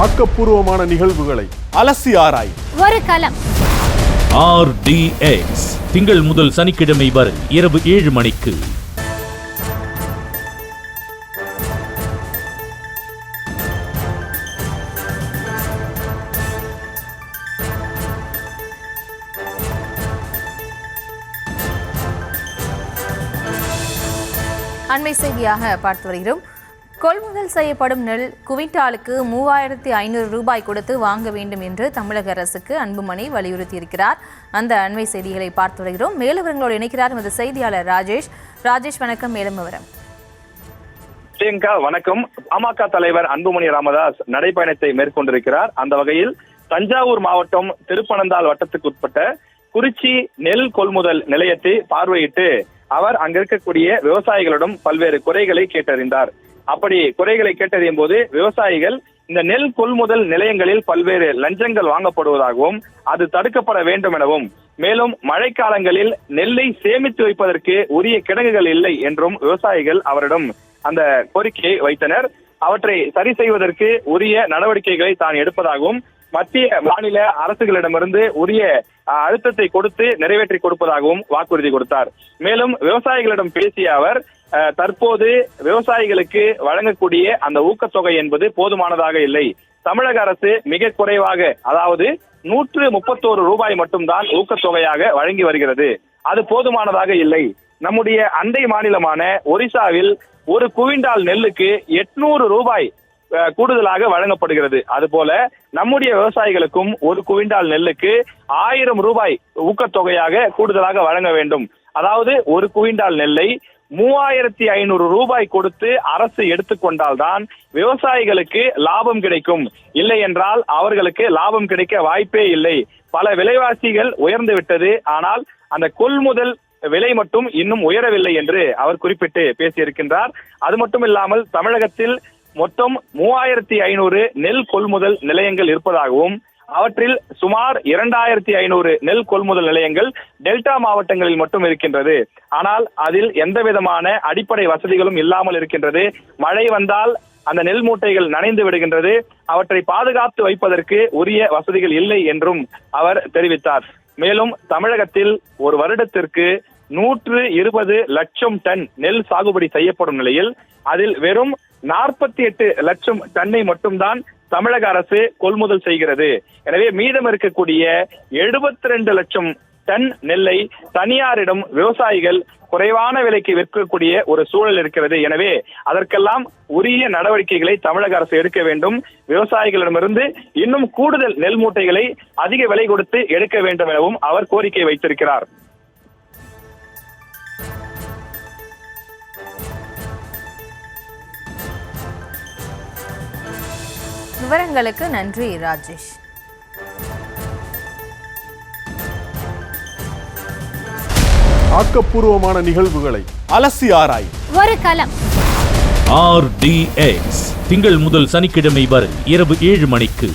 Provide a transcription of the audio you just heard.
ஆக்கப்பூர்வமான நிகழ்வுகளை அலசி ஆராய் ஒரு களம். RDX திங்கள் முதல் சனிக்கிழமை வரை இரவு 7 மணிக்கு. அண்மை செய்தியாக பார்த்து வருகிறோம். கொள்முதல் செய்யப்படும் நெல் குவிண்டாலுக்கு 3500 ரூபாய் கொடுத்து வாங்க வேண்டும் என்று தமிழக அரசுக்கு அன்புமணி வலியுறுத்தியிருக்கிறார். அந்த அண்மை செய்திகளை பார்த்து வருகிறோம். மேலும் விவரங்களோடு இணைக்கிறார் எமது செய்தியாளர் ராஜேஷ். ராஜேஷ், வணக்கம். மேலும் விவரம். பிரியங்கா, வணக்கம். பாமக தலைவர் அன்புமணி ராமதாஸ் நடைபயணத்தை மேற்கொண்டிருக்கிறார். அந்த வகையில் தஞ்சாவூர் மாவட்டம் திருப்பனந்தாள் வட்டத்துக்கு உட்பட்ட குறிச்சி நெல் கொள்முதல் நிலையத்தை பார்வையிட்டு அவர் அங்க இருக்கக்கூடிய விவசாயிகளிடம் பல்வேறு குறைகளை கேட்டறிந்தார். அப்படி குறைகளை கேட்டறியும் போது விவசாயிகள் இந்த நெல் கொள்முதல் நிலையங்களில் பல்வேறு லஞ்சங்கள் வாங்கப்படுவதாகவும் அது தடுக்கப்பட வேண்டும் எனவும், மேலும் மழைக்காலங்களில் நெல்லை சேமித்து வைப்பதற்கு உரிய கிடங்குகள் இல்லை என்றும் விவசாயிகள் அவரிடம் அந்த கோரிக்கையை வைத்தனர். அவற்றை சரி செய்வதற்கு உரிய நடவடிக்கைகளை தான் எடுப்பதாகவும், மத்திய மாநில அரசுகளிடமிருந்து உரிய அழுத்தத்தை கொடுத்து நிறைவேற்றி கொடுப்பதாகவும் வாக்குறுதி கொடுத்தார். மேலும் விவசாயிகளிடம் பேசிய அவர், தற்போது விவசாயிகளுக்கு வழங்கக்கூடிய அந்த ஊக்கத்தொகை என்பது போதுமானதாக இல்லை. தமிழக அரசு மிக குறைவாக, அதாவது 131 ரூபாய் மட்டும்தான் ஊக்கத்தொகையாக வழங்கி வருகிறது. அது போதுமானதாக இல்லை. நம்முடைய அண்டை மாநிலமான ஒரிசாவில் ஒரு குவிண்டால் நெல்லுக்கு 800 ரூபாய் கூடுதலாக வழங்கப்படுகிறது. அதுபோல நம்முடைய விவசாயிகளுக்கும் ஒரு குவிண்டால் நெல்லுக்கு 1000 ரூபாய் ஊக்கத்தொகையாக கூடுதலாக வழங்க வேண்டும். அதாவது ஒரு குவிண்டால் நெல்லை 3500 ரூபாய் கொடுத்து அரசு எடுத்துக்கொண்டால்தான் விவசாயிகளுக்கு லாபம் கிடைக்கும். இல்லை என்றால் அவர்களுக்கு லாபம் கிடைக்க வாய்ப்பே இல்லை. பல விலைவாசிகள் உயர்ந்து விட்டது, ஆனால் அந்த கொள்முதல் விலை மட்டும் இன்னும் உயரவில்லை என்று அவர் குறிப்பிட்டு பேசியிருக்கின்றார். அது மட்டும் இல்லாமல் தமிழகத்தில் மொத்தம் 3500 நெல் கொள்முதல் நிலையங்கள் இருப்பதாகவும், அவற்றில் சுமார் 2500 நெல் கொள்முதல் நிலையங்கள் டெல்டா மாவட்டங்களில் மட்டும் இருக்கின்றது. ஆனால் அதில் எந்த விதமான அடிப்படை வசதிகளும் இல்லாமல் இருக்கின்றது. மழை வந்தால் அந்த நெல் மூட்டைகள் நனைந்து விடுகின்றது. அவற்றை பாதுகாத்து வைப்பதற்கு உரிய வசதிகள் இல்லை என்றும் அவர் தெரிவித்தார். மேலும் தமிழகத்தில் ஒரு வருடத்திற்கு 120 லட்சம் டன் நெல் சாகுபடி செய்யப்படும் நிலையில் அதில் வெறும் 48 லட்சம் டன்னை மட்டும்தான் தமிழக அரசு கொள்முதல் செய்கிறது. எனவே மீதம் இருக்கக்கூடிய 72 லட்சம் டன் நெல்லை தனியாரிடம் விவசாயிகள் குறைவான விலைக்கு விற்கக்கூடிய ஒரு சூழல் இருக்கிறது. எனவே அதற்கெல்லாம் உரிய நடவடிக்கைகளை தமிழக அரசு எடுக்க வேண்டும். விவசாயிகளிடமிருந்து இன்னும் கூடுதல் நெல் மூட்டைகளை அதிக விலை கொடுத்து எடுக்க வேண்டும் எனவும் அவர் கோரிக்கை வைத்திருக்கிறார். விவரங்களுக்கு நன்றி ராஜேஷ். ஆக்கப்பூர்வமான நிகழ்வுகளை அலசி ஆராய் ஒரு களம். RDX திங்கள் முதல் சனிக்கிழமை வரை இரவு 7 மணிக்கு.